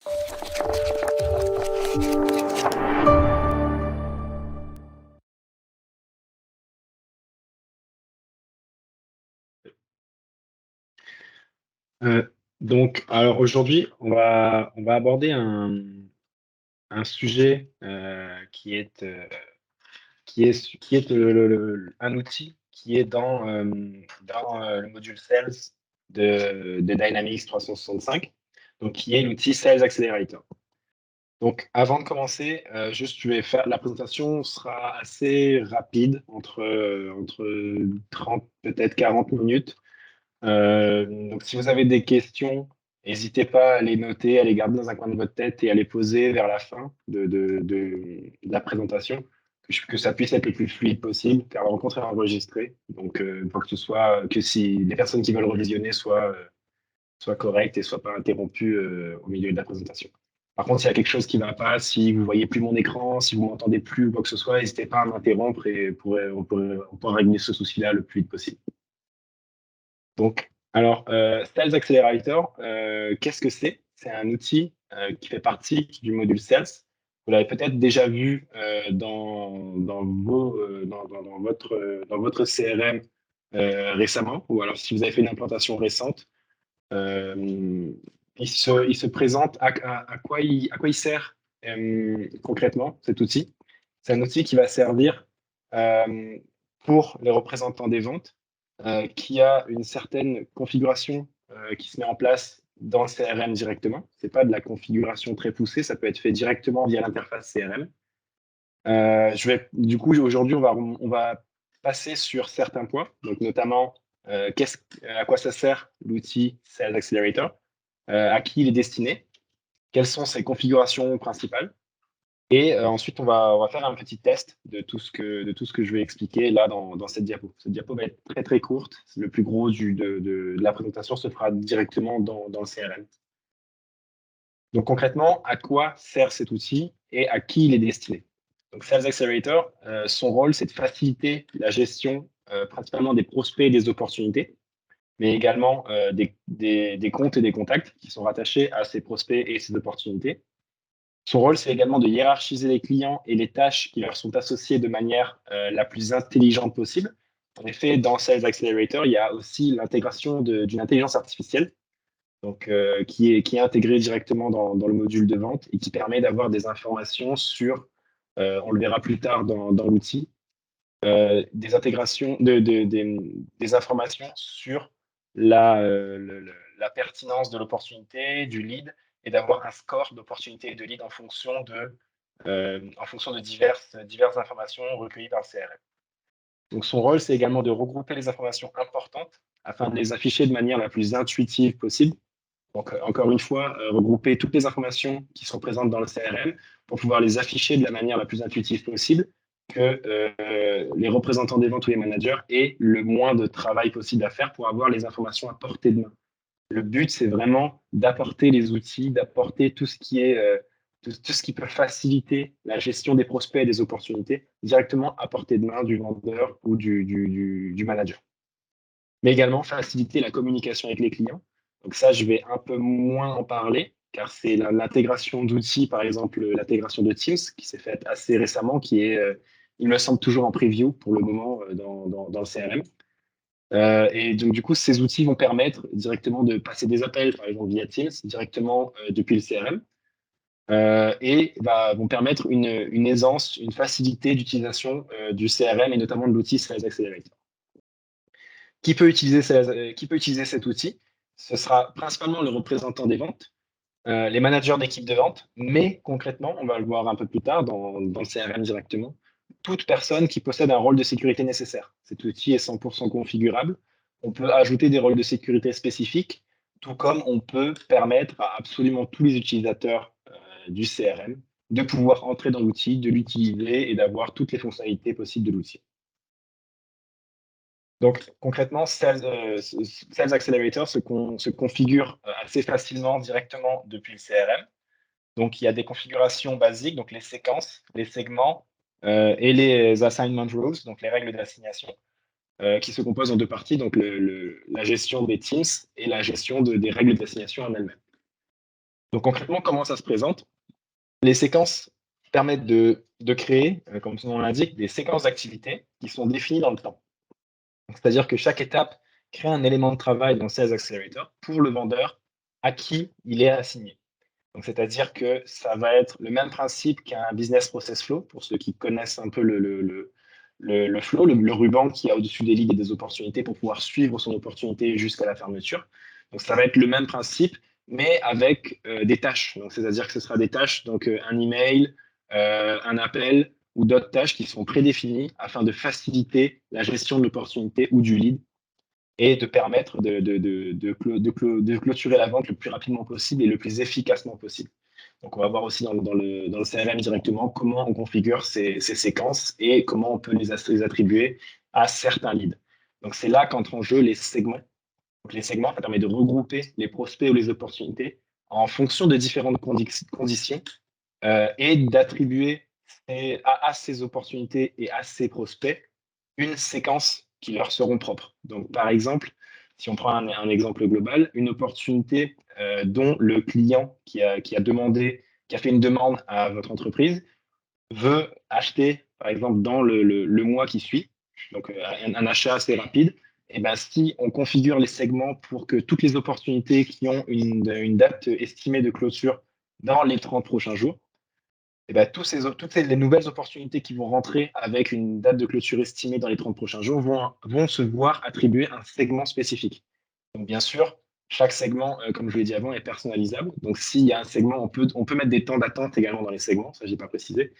Alors aujourd'hui, on va aborder un sujet qui est un outil qui est dans le module Sales de Dynamics 365, donc qui est l'outil Sales Accelerator. Donc avant de commencer, juste je vais faire la présentation sera assez rapide, entre 30, peut-être 40 minutes. Donc si vous avez des questions, n'hésitez pas à les noter, à les garder dans un coin de votre tête et à les poser vers la fin de la présentation, que ça puisse être le plus fluide possible, car la rencontre est enregistrée. Donc pour que si les personnes qui veulent revisionner soient correctes et soient pas interrompues au milieu de la présentation. Par contre, s'il y a quelque chose qui ne va pas, si vous voyez plus mon écran, si vous m'entendez plus ou quoi que ce soit, n'hésitez pas à m'interrompre et on pourra régler ce souci-là le plus vite possible. Donc, alors, Sales Accelerator, qu'est-ce que c'est? C'est un outil qui fait partie du module Sales. Vous l'avez peut-être déjà vu dans votre CRM récemment, ou alors si vous avez fait une implantation récente. Il se présente à quoi il sert concrètement, cet outil. C'est un outil qui va servir euh, pour les représentants des ventes, qui a une certaine configuration qui se met en place dans le CRM directement. Ce n'est pas de la configuration très poussée, ça peut être fait directement via l'interface CRM. Du coup, aujourd'hui, on va passer sur certains points, donc notamment à quoi ça sert l'outil Sales Accelerator, à qui il est destiné, quelles sont ses configurations principales. Et ensuite, on va faire un petit test de tout ce que je vais expliquer là dans cette diapo. Cette diapo va être très très courte. Le plus gros de la présentation se fera directement dans le CRM. Donc concrètement, à quoi sert cet outil et à qui il est destiné? Donc Sales Accelerator, son rôle, c'est de faciliter la gestion principalement des prospects et des opportunités, mais également des comptes et des contacts qui sont rattachés à ces prospects et ces opportunités. Son rôle, c'est également de hiérarchiser les clients et les tâches qui leur sont associées de manière la plus intelligente possible. En effet, dans Sales Accelerator, il y a aussi l'intégration d'une intelligence artificielle, donc, qui est intégrée directement dans le module de vente et qui permet d'avoir des informations sur, on le verra plus tard dans l'outil, des intégrations, des informations sur la pertinence de l'opportunité, du lead, et d'avoir un score d'opportunité et de lead en fonction de diverses informations recueillies par le CRM. Donc, son rôle, c'est également de regrouper les informations importantes afin de les afficher de manière la plus intuitive possible. Donc, encore une fois, regrouper toutes les informations qui sont présentes dans le CRM pour pouvoir les afficher de la manière la plus intuitive possible, que les représentants des ventes ou les managers aient le moins de travail possible à faire pour avoir les informations à portée de main. Le but, c'est vraiment d'apporter les outils, d'apporter tout ce qui est tout ce qui peut faciliter la gestion des prospects et des opportunités directement à portée de main du vendeur ou du manager. Mais également faciliter la communication avec les clients. Donc ça, je vais un peu moins en parler, car c'est l'intégration d'outils, par exemple l'intégration de Teams, qui s'est faite assez récemment, qui est, il me semble, toujours en preview pour le moment dans le CRM. Et donc, du coup, ces outils vont permettre directement de passer des appels, par exemple via Teams, directement depuis le CRM, et vont permettre une aisance, une facilité d'utilisation du CRM et notamment de l'outil Sales Accelerator. Qui peut utiliser cet outil? Ce sera principalement le représentant des ventes, les managers d'équipe de vente, mais concrètement, on va le voir un peu plus tard dans le CRM directement, toute personne qui possède un rôle de sécurité nécessaire. Cet outil est 100% configurable. On peut ajouter des rôles de sécurité spécifiques, tout comme on peut permettre à absolument tous les utilisateurs du CRM de pouvoir entrer dans l'outil, de l'utiliser et d'avoir toutes les fonctionnalités possibles de l'outil. Donc concrètement, Sales Accelerator se configure assez facilement directement depuis le CRM. Donc il y a des configurations basiques, donc les séquences, les segments et les assignment rules, donc les règles d'assignation, qui se composent en deux parties, donc la gestion des teams et la gestion des règles d'assignation en elles-mêmes. Donc concrètement, comment ça se présente? Les séquences permettent de créer, comme son nom l'indique, des séquences d'activités qui sont définies dans le temps. C'est-à-dire que chaque étape crée un élément de travail dans Sales Accelerator pour le vendeur à qui il est assigné. Donc, c'est-à-dire que ça va être le même principe qu'un business process flow, pour ceux qui connaissent un peu le flow, le ruban qui a au-dessus des leads et des opportunités pour pouvoir suivre son opportunité jusqu'à la fermeture. Donc, ça va être le même principe, mais avec des tâches. Donc, c'est-à-dire que ce sera des tâches, donc un email, un appel ou d'autres tâches qui sont prédéfinies afin de faciliter la gestion de l'opportunité ou du lead et de permettre de clôturer la vente le plus rapidement possible et le plus efficacement possible. Donc, on va voir aussi dans le CRM directement comment on configure ces séquences et comment on peut les attribuer à certains leads. Donc, c'est là qu'entrent en jeu les segments. Donc, les segments, ça permet de regrouper les prospects ou les opportunités en fonction de différentes conditions et d'attribuer à ces opportunités et à ces prospects une séquence qui leur seront propres. Donc, par exemple, si on prend un exemple global, une opportunité dont le client qui a fait une demande à votre entreprise veut acheter, par exemple, dans le mois qui suit, donc un achat assez rapide, et ben, si on configure les segments pour que toutes les opportunités qui ont une date estimée de clôture dans les 30 prochains jours, et ben, toutes les nouvelles opportunités qui vont rentrer avec une date de clôture estimée dans les 30 prochains jours vont se voir attribuer un segment spécifique. Donc, bien sûr, chaque segment, comme je l'ai dit avant, est personnalisable. Donc, s'il y a un segment, on peut mettre des temps d'attente également dans les segments, ça, je n'ai pas précisé.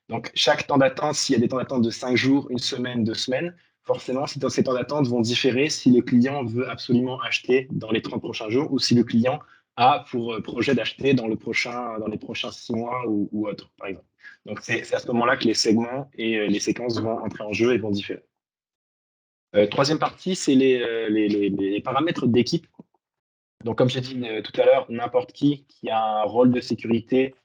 Donc, chaque temps d'attente, s'il y a des temps d'attente de 5 jours, une semaine, 2 semaines, forcément, ces temps d'attente vont différer si le client veut absolument acheter dans les 30 prochains jours ou si le client a pour projet d'acheter dans les prochains 6 mois ou autre, par exemple. Donc, c'est à ce moment-là que les segments et les séquences vont entrer en jeu et vont différer. Troisième partie, c'est les paramètres d'équipe. Donc, comme j'ai dit tout à l'heure, n'importe qui a un rôle de sécurité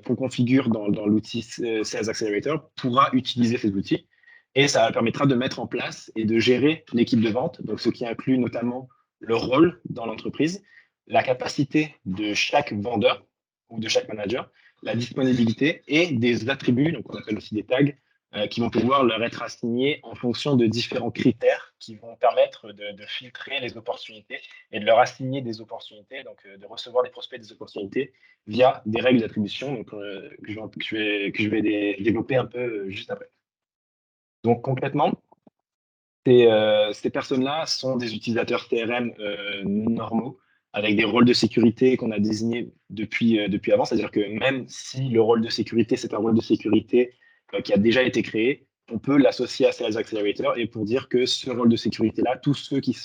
qu'on configure dans l'outil Sales Accelerator pourra utiliser ces outils et ça permettra de mettre en place et de gérer l'équipe de vente, donc ce qui inclut notamment le rôle dans l'entreprise, la capacité de chaque vendeur ou de chaque manager, la disponibilité et des attributs, donc on appelle aussi des tags, qui vont pouvoir leur être assignés en fonction de différents critères qui vont permettre de filtrer les opportunités et de leur assigner des opportunités, donc de recevoir des prospects des opportunités via des règles d'attribution donc, que je vais développer un peu juste après. Donc concrètement, ces personnes-là sont des utilisateurs CRM normaux avec des rôles de sécurité qu'on a désignés depuis avant. C'est-à-dire que même si le rôle de sécurité, c'est un rôle de sécurité qui a déjà été créé, on peut l'associer à Sales Accelerator et pour dire que ce rôle de sécurité-là, tous ceux qui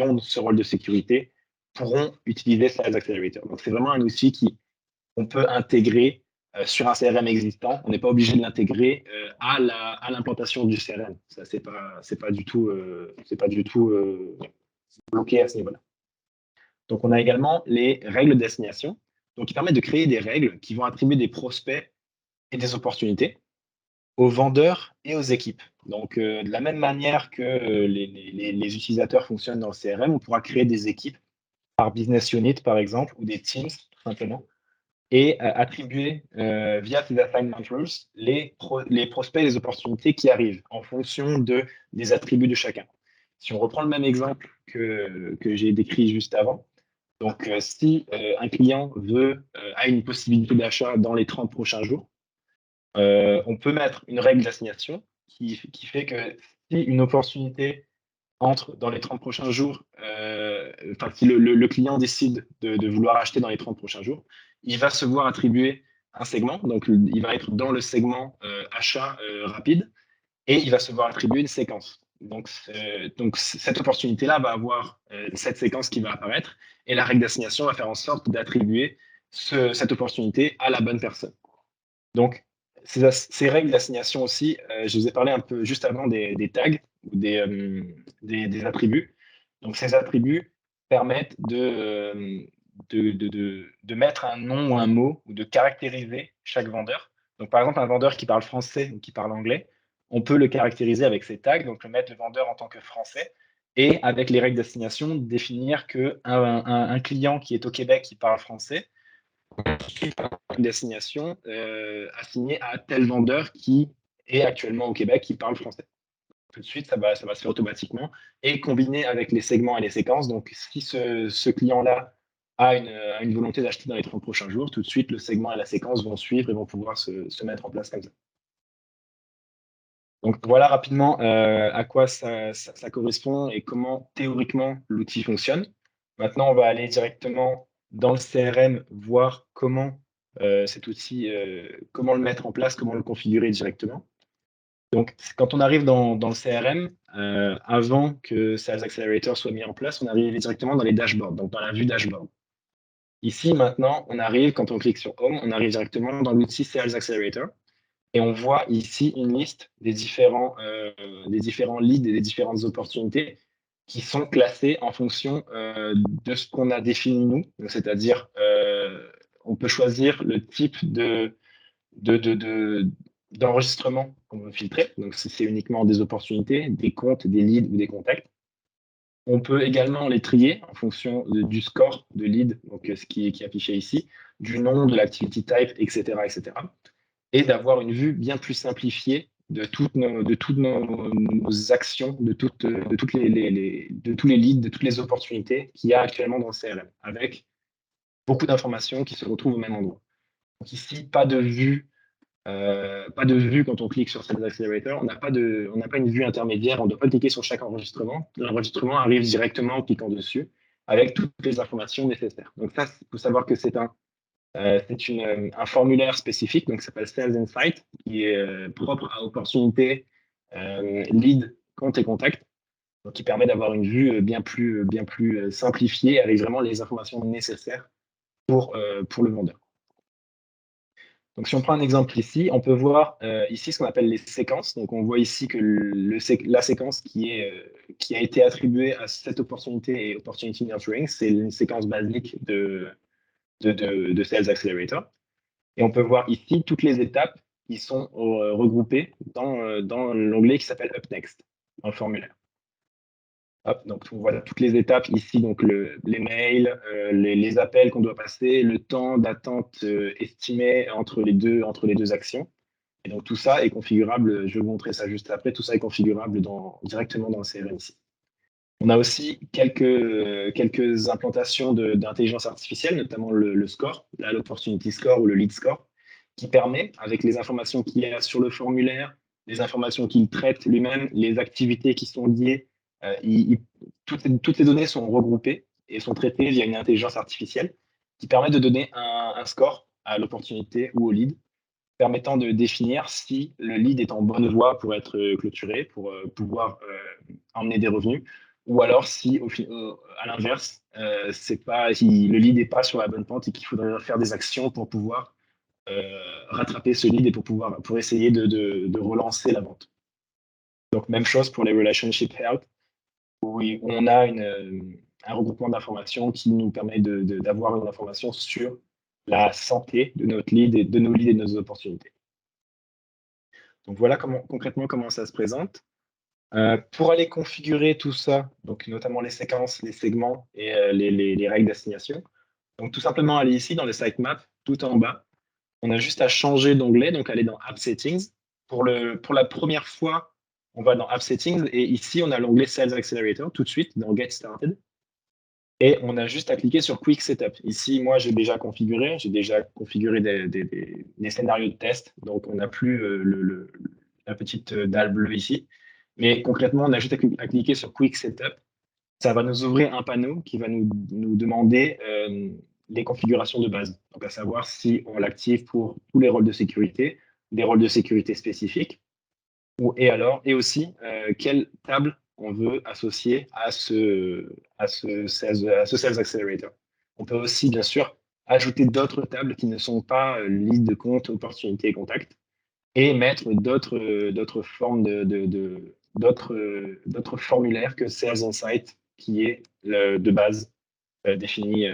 ont ce rôle de sécurité pourront utiliser Sales Accelerator. Donc, c'est vraiment un outil qu'on peut intégrer sur un CRM existant. On n'est pas obligé de l'intégrer à l'implantation du CRM. Ça, c'est pas du tout bloqué à ce niveau-là. Donc, on a également les règles d'assignation, donc qui permettent de créer des règles qui vont attribuer des prospects et des opportunités aux vendeurs et aux équipes. Donc, de la même manière que les utilisateurs fonctionnent dans le CRM, on pourra créer des équipes par business unit, par exemple, ou des teams, tout simplement, et attribuer via ces assignment rules les prospects et les opportunités qui arrivent en fonction des attributs de chacun. Si on reprend le même exemple que j'ai décrit juste avant, donc si un client a une possibilité d'achat dans les 30 prochains jours, on peut mettre une règle d'assignation qui fait que si une opportunité entre dans les 30 prochains jours, si le client décide de vouloir acheter dans les 30 prochains jours, il va se voir attribuer un segment, donc il va être dans le segment achat rapide et il va se voir attribuer une séquence. Donc cette opportunité-là va avoir cette séquence qui va apparaître et la règle d'assignation va faire en sorte d'attribuer cette opportunité à la bonne personne. Donc, ces règles d'assignation aussi, je vous ai parlé un peu juste avant des tags ou des attributs. Donc, ces attributs permettent de mettre un nom ou un mot ou de caractériser chaque vendeur. Donc, par exemple, un vendeur qui parle français ou qui parle anglais, on peut le caractériser avec ces tags, donc le mettre le vendeur en tant que français et avec les règles d'assignation, définir qu'un client qui est au Québec qui parle français D'assignation assigné à tel vendeur qui est actuellement au Québec, qui parle français. Tout de suite, ça va se faire automatiquement et combiné avec les segments et les séquences. Donc, si ce client-là a une volonté d'acheter dans les 30 prochains jours, tout de suite, le segment et la séquence vont suivre et vont pouvoir se mettre en place comme ça. Donc, voilà rapidement à quoi ça correspond et comment théoriquement l'outil fonctionne. Maintenant, on va aller directement dans le CRM, voir comment cet outil, comment le mettre en place, comment le configurer directement. Donc, quand on arrive dans le CRM, avant que Sales Accelerator soit mis en place, on arrive directement dans les dashboards, donc dans la vue dashboard. Ici, maintenant, on arrive, quand on clique sur Home, on arrive directement dans l'outil Sales Accelerator. Et on voit ici une liste des différents leads et des différentes opportunités qui sont classées en fonction de ce qu'on a défini nous. C'est-à-dire, on peut choisir le type d'enregistrement qu'on veut filtrer. Donc, c'est uniquement des opportunités, des comptes, des leads ou des contacts. On peut également les trier en fonction du score de lead, donc ce qui est affiché ici, du nom, de l'activity type, etc., etc. Et d'avoir une vue bien plus simplifiée de toutes nos actions, de tous les leads, de toutes les opportunités qu'il y a actuellement dans le CRM, avec beaucoup d'informations qui se retrouvent au même endroit. Donc ici, pas de vue quand on clique sur Sales Accelerator. On n'a pas une vue intermédiaire, on ne doit pas cliquer sur chaque enregistrement. L'enregistrement arrive directement en cliquant dessus, avec toutes les informations nécessaires. Donc ça, il faut savoir que c'est un formulaire spécifique, donc qui s'appelle Sales Insight, qui est propre à opportunité, lead, compte et contact, donc qui permet d'avoir une vue bien plus simplifiée avec vraiment les informations nécessaires pour le vendeur. Donc, si on prend un exemple ici, on peut voir ici ce qu'on appelle les séquences. Donc, on voit ici que la séquence qui a été attribuée à cette opportunité et Opportunity Nurturing, c'est une séquence basique de Sales Accelerator. Et on peut voir ici toutes les étapes qui sont regroupées dans l'onglet qui s'appelle Up Next, dans le formulaire. Hop, donc on voit toutes les étapes ici, donc les mails, les appels qu'on doit passer, le temps d'attente estimé entre les deux actions. Et donc tout ça est configurable, je vais vous montrer ça juste après, tout ça est configurable directement dans le CRM ici. On a aussi quelques implantations d'intelligence artificielle, notamment le score, l'opportunity score ou le lead score, qui permet, avec les informations qu'il y a sur le formulaire, les informations qu'il traite lui-même, les activités qui sont liées, toutes les données sont regroupées et sont traitées via une intelligence artificielle qui permet de donner un score à l'opportunité ou au lead, permettant de définir si le lead est en bonne voie pour être clôturé, pour pouvoir emmener des revenus, ou alors si, à l'inverse, si le lead n'est pas sur la bonne pente et qu'il faudrait faire des actions pour pouvoir rattraper ce lead et pour essayer de relancer la vente. Donc, même chose pour les relationship health, où on a un regroupement d'informations qui nous permet d'avoir une information sur la santé de notre lead et de nos leads et de nos opportunités. Donc, voilà concrètement comment ça se présente. Pour aller configurer tout ça, donc notamment les séquences, les segments et les règles d'assignation, donc tout simplement aller ici dans le sitemap, tout en bas. On a juste à changer d'onglet, donc aller dans App Settings. Pour la première fois, on va dans App Settings et ici, on a l'onglet Sales Accelerator tout de suite dans Get Started. Et on a juste à cliquer sur Quick Setup. Ici, moi, j'ai déjà configuré des scénarios de test. Donc, on n'a plus la petite dalle bleue ici. Mais concrètement, on a juste à cliquer sur Quick Setup. Ça va nous ouvrir un panneau qui va nous demander les configurations de base. Donc, à savoir si on l'active pour tous les rôles de sécurité, des rôles de sécurité spécifiques, et aussi quelle table on veut associer à ce Sales Accelerator. On peut aussi, bien sûr, ajouter d'autres tables qui ne sont pas lead de compte, opportunité et contact, et mettre d'autres formes d'autres formulaires que Sales Insight, qui est de base défini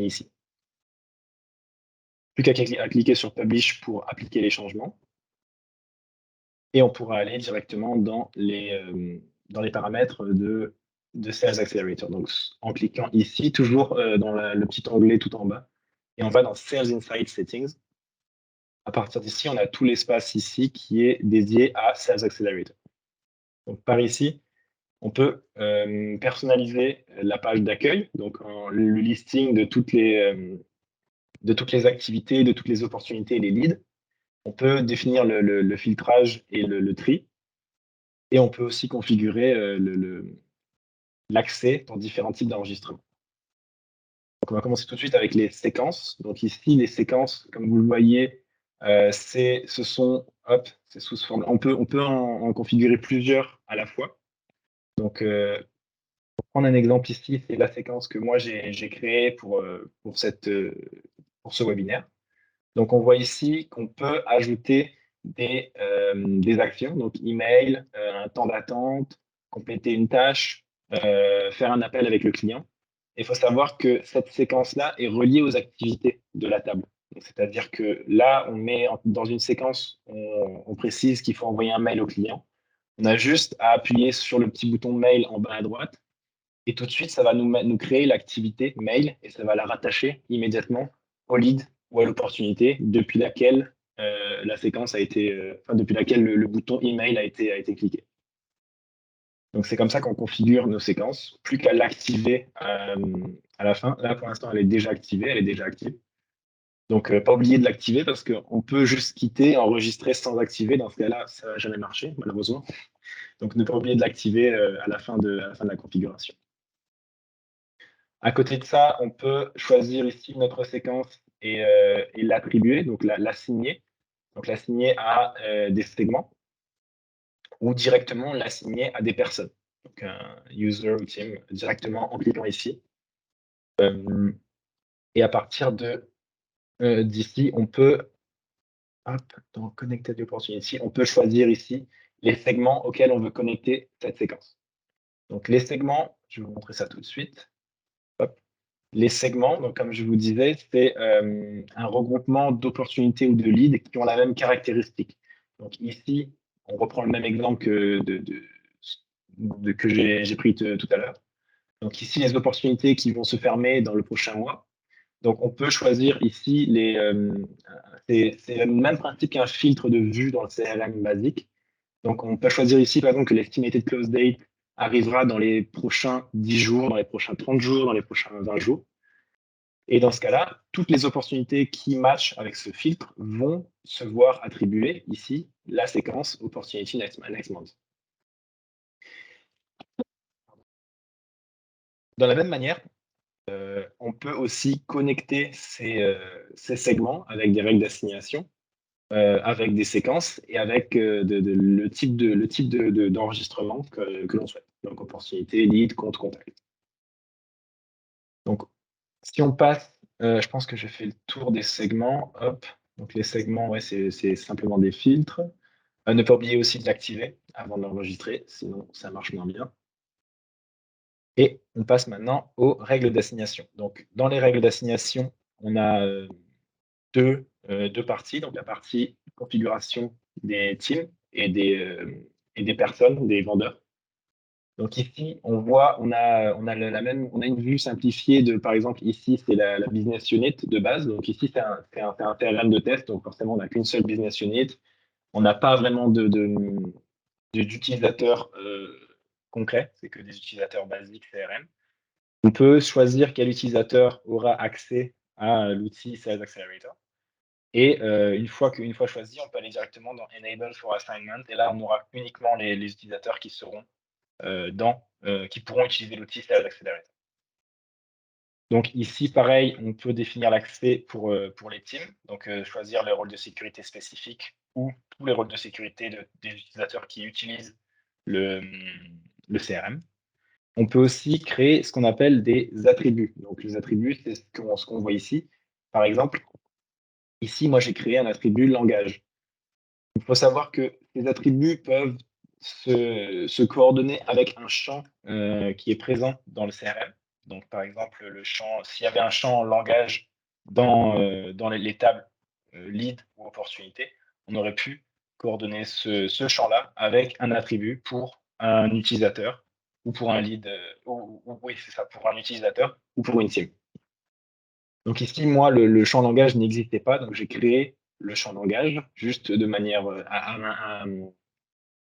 ici. Plus qu'à cliquer sur Publish pour appliquer les changements. Et on pourra aller directement dans les paramètres de Sales Accelerator. Donc, en cliquant ici, toujours dans le petit onglet tout en bas, et on va dans Sales Insight Settings. À partir d'ici, on a tout l'espace ici qui est dédié à Sales Accelerator. Donc par ici, on peut personnaliser la page d'accueil, donc le listing de toutes les activités, de toutes les opportunités et les leads. On peut définir le filtrage et le tri. Et on peut aussi configurer l'accès pour différents types d'enregistrements. Donc on va commencer tout de suite avec les séquences. Donc ici, les séquences, comme vous le voyez, c'est sous forme. On peut en configurer plusieurs à la fois. Donc, pour prendre un exemple ici, c'est la séquence que moi j'ai créée pour ce webinaire. Donc, on voit ici qu'on peut ajouter des actions, donc email, un temps d'attente, compléter une tâche, faire un appel avec le client. Il faut savoir que cette séquence-là est reliée aux activités de la table. C'est-à-dire que là, on met dans une séquence, on précise qu'il faut envoyer un mail au client. On a juste à appuyer sur le petit bouton mail en bas à droite et tout de suite, ça va nous créer l'activité mail et ça va la rattacher immédiatement au lead ou à l'opportunité depuis laquelle la séquence a été, depuis laquelle le bouton email a été cliqué. Donc, c'est comme ça qu'on configure nos séquences. Plus qu'à l'activer à la fin. Là, pour l'instant, elle est déjà activée, elle est déjà active. Donc, pas oublier de l'activer parce qu'on peut juste quitter, enregistrer sans activer. Dans ce cas-là, ça n'a jamais marché, malheureusement. Donc, ne pas oublier de l'activer à la fin de la configuration. À côté de ça, on peut choisir ici notre séquence et l'attribuer, donc l'assigner. Donc, l'assigner à des segments ou directement l'assigner à des personnes. Donc, un user ou team directement en cliquant ici. Et à partir d'ici, on peut, dans Connected Opportunity, on peut choisir ici les segments auxquels on veut connecter cette séquence. Donc, les segments, je vais vous montrer ça tout de suite. Hop. Les segments, donc comme je vous disais, c'est un regroupement d'opportunités ou de leads qui ont la même caractéristique. Donc ici, on reprend le même exemple que j'ai pris tout à l'heure. Donc ici, les opportunités qui vont se fermer dans le prochain mois. Donc on peut choisir ici c'est le même principe qu'un filtre de vue dans le CRM basique. Donc on peut choisir ici, par exemple, que l'estimated close date arrivera dans les prochains 10 jours, dans les prochains 30 jours, dans les prochains 20 jours. Et dans ce cas-là, toutes les opportunités qui matchent avec ce filtre vont se voir attribuer ici la séquence Opportunity Next Month. De la même manière, on peut aussi connecter ces segments avec des règles d'assignation, avec des séquences et avec le type d'enregistrement que l'on souhaite. Donc, opportunité, lead, compte, contact. Donc, si on passe, je pense que j'ai fait le tour des segments. Hop. Donc, les segments, ouais, c'est simplement des filtres. Ne pas oublier aussi de l'activer avant de l'enregistrer, sinon ça marche moins bien. Et on passe maintenant aux règles d'assignation. Donc, dans les règles d'assignation, on a deux parties. Donc, la partie configuration des teams et des personnes, des vendeurs. Donc ici, on voit, on a une vue simplifiée de, par exemple, ici, c'est la business unit de base. Donc ici, c'est un CRM de test. Donc forcément, on n'a qu'une seule business unit. On n'a pas vraiment d'utilisateurs concrets. C'est que des utilisateurs basiques CRM. On peut choisir quel utilisateur aura accès à l'outil Sales Accelerator. Et une fois choisi, on peut aller directement dans Enable for Assignment. Et là, on aura uniquement les utilisateurs qui seront qui pourront utiliser l'outil Sales Accelerator. Donc ici, pareil, on peut définir l'accès pour les teams, donc choisir les rôles de sécurité spécifiques ou tous les rôles de sécurité des utilisateurs qui utilisent le CRM. On peut aussi créer ce qu'on appelle des attributs. Donc les attributs, c'est ce qu'on voit ici. Par exemple, ici, moi, j'ai créé un attribut langage. Il faut savoir que ces attributs peuvent se coordonner avec un champ qui est présent dans le CRM. Donc, par exemple, le champ, s'il y avait un champ langage dans les tables lead ou opportunité, on aurait pu coordonner ce champ-là avec un attribut pour un utilisateur ou pour un lead, oui, c'est ça, pour un utilisateur ou pour une team. Donc ici, moi, le champ langage n'existait pas, donc j'ai créé le champ langage juste de manière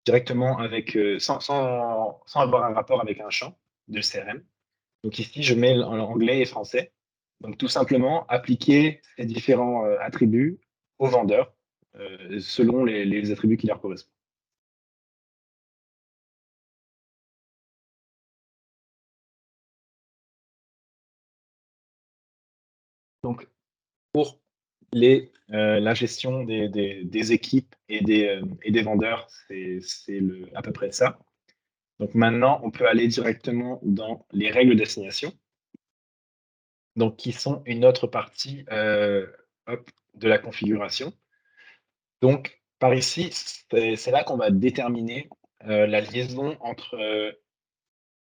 directement avec, sans avoir un rapport avec un champ de CRM. Donc ici, je mets en anglais et français. Donc tout simplement, appliquer ces différents attributs aux vendeurs selon les attributs qui leur correspondent. Donc pour la gestion des équipes et des vendeurs, c'est à peu près ça. Donc maintenant, on peut aller directement dans les règles d'assignation, donc qui sont une autre partie de la configuration. Donc par ici, c'est là qu'on va déterminer la liaison entre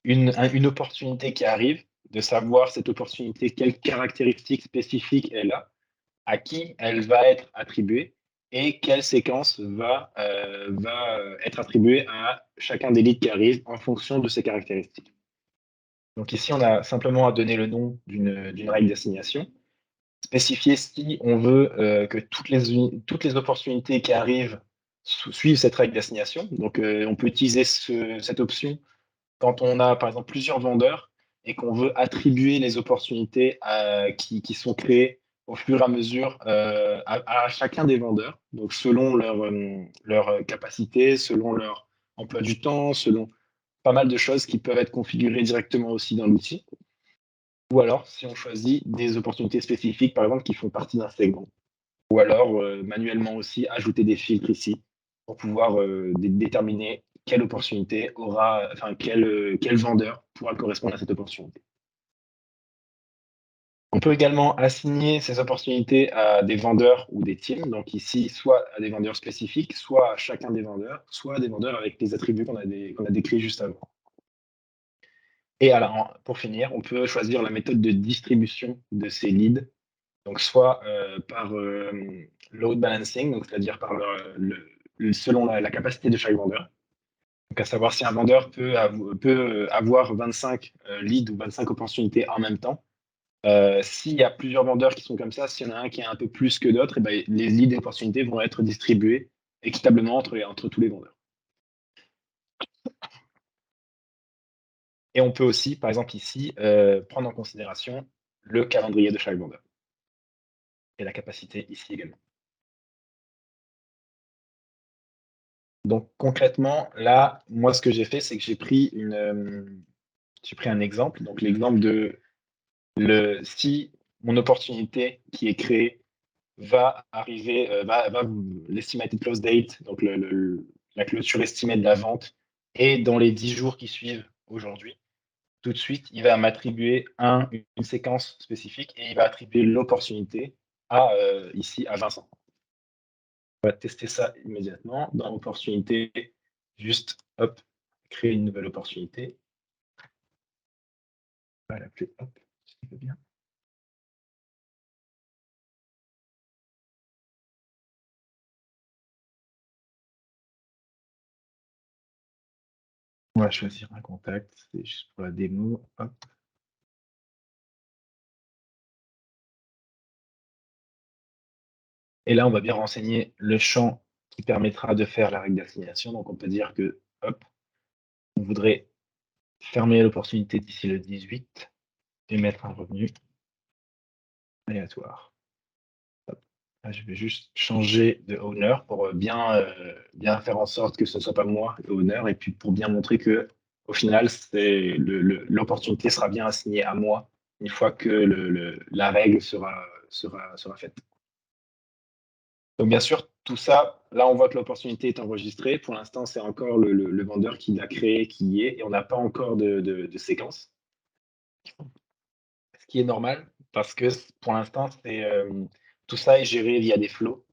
une opportunité qui arrive, de savoir cette opportunité, quelles caractéristiques spécifiques elle a, à qui elle va être attribuée et quelle séquence va être attribuée à chacun des leads qui arrivent en fonction de ces caractéristiques. Donc ici, on a simplement à donner le nom d'une règle d'assignation, spécifier si on veut que toutes les opportunités qui arrivent suivent cette règle d'assignation. Donc on peut utiliser cette option quand on a par exemple plusieurs vendeurs et qu'on veut attribuer les opportunités qui sont créées au fur et à mesure à chacun des vendeurs, donc selon leur capacité, selon leur emploi du temps, selon pas mal de choses qui peuvent être configurées directement aussi dans l'outil. Ou alors, si on choisit des opportunités spécifiques, par exemple, qui font partie d'un segment. Ou alors, manuellement aussi, ajouter des filtres ici pour pouvoir déterminer quelle opportunité aura, enfin, quel vendeur pourra correspondre à cette opportunité. On peut également assigner ces opportunités à des vendeurs ou des teams. Donc ici, soit à des vendeurs spécifiques, soit à chacun des vendeurs, soit à des vendeurs avec les attributs qu'on a décrits juste avant. Et alors, pour finir, on peut choisir la méthode de distribution de ces leads. Donc soit par load balancing, donc c'est-à-dire par selon la capacité de chaque vendeur. Donc à savoir si un vendeur peut avoir 25 leads ou 25 opportunités en même temps. S'il y a plusieurs vendeurs qui sont comme ça, s'il y en a un qui a un peu plus que d'autres, ben, les leads et opportunités vont être distribués équitablement entre tous les vendeurs. Et on peut aussi, par exemple ici, prendre en considération le calendrier de chaque vendeur et la capacité ici également. Donc concrètement, là, moi, ce que j'ai fait, c'est que j'ai pris un exemple. Donc l'exemple de si mon opportunité qui est créée va arriver, l'estimated close date, donc la clôture estimée de la vente, et dans les 10 jours qui suivent aujourd'hui, tout de suite, il va m'attribuer une séquence spécifique et il va attribuer l'opportunité ici à Vincent. On va tester ça immédiatement. Dans opportunité, juste, hop, créer une nouvelle opportunité. On va l'appeler, hop, si tu veux bien. On va choisir un contact, c'est juste pour la démo. Hop. Et là, on va bien renseigner le champ qui permettra de faire la règle d'assignation. Donc, on peut dire que, hop, on voudrait fermer l'opportunité d'ici le 18 et mettre un revenu aléatoire. Là, je vais juste changer de owner pour bien faire en sorte que ce ne soit pas moi le owner et puis pour bien montrer que au final, l'opportunité sera bien assignée à moi une fois que la règle sera faite. Donc bien sûr, tout ça, là on voit que l'opportunité est enregistrée. Pour l'instant, c'est encore le vendeur qui l'a créé qui y est et on n'a pas encore de séquence. Ce qui est normal parce que pour l'instant, tout ça est géré via des flows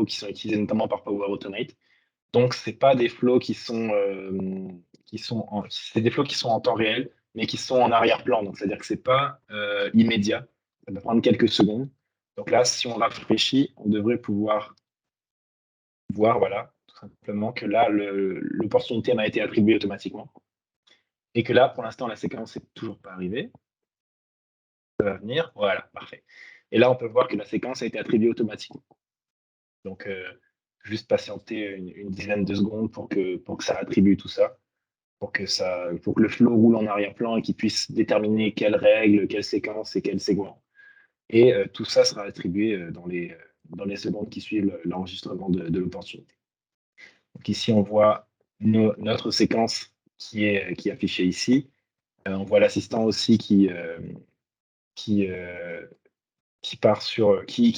qui sont utilisés notamment par Power Automate. Donc, c'est pas des flows c'est des flows qui sont en temps réel, mais qui sont en arrière-plan. Donc, c'est-à-dire que c'est pas immédiat. Ça va prendre quelques secondes. Donc là, si on rafraîchit, on devrait pouvoir voir, voilà, tout simplement que là, l'opportunité m'a été attribuée automatiquement. Et que là, pour l'instant, la séquence n'est toujours pas arrivée. Ça va venir. Voilà, parfait. Et là, on peut voir que la séquence a été attribuée automatiquement. Donc, juste patienter une dizaine de secondes pour que ça attribue tout ça, pour que le flow roule en arrière-plan et qu'il puisse déterminer quelle règle, quelle séquence et quel segment. Et tout ça sera attribué dans les secondes qui suivent l'enregistrement de l'opportunité. Donc ici, on voit notre séquence qui est affichée ici. On voit l'assistant aussi qui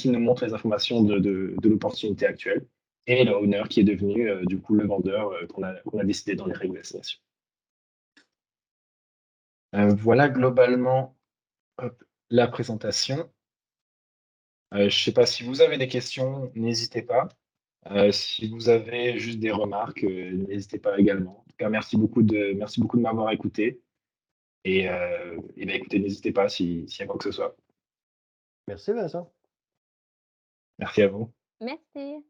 nous montre les informations de l'opportunité actuelle, et le owner qui est devenu du coup le vendeur qu'on a décidé dans les règles d'assignation. Voilà globalement la présentation. Je ne sais pas si vous avez des questions, n'hésitez pas. Si vous avez juste des remarques, n'hésitez pas également. En tout cas, merci beaucoup de m'avoir écouté. Et ben, écoutez, n'hésitez pas s'il y a quoi que ce soit. Merci Vincent. Merci à vous. Merci.